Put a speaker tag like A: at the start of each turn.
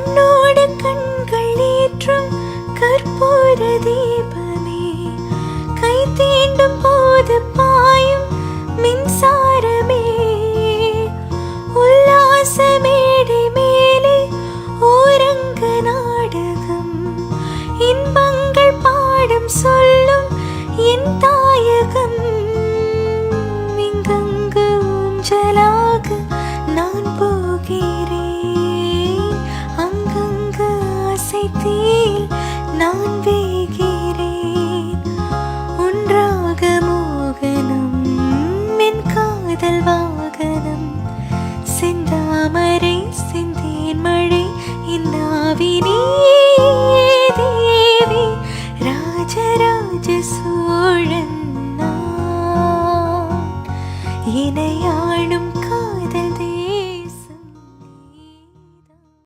A: கண்ணோடு கண்கள் ஏற்றும் கற்பூர தீபமே, கை தீண்டும் போது பாயும் மின்சாரமே, உல்லாச மேடை மேலே ஓரங்க நாடகம், இன்பங்கள் பாடும் சொல்லும் என் தாயகம், இங்கங்கு ஊஞ்சலா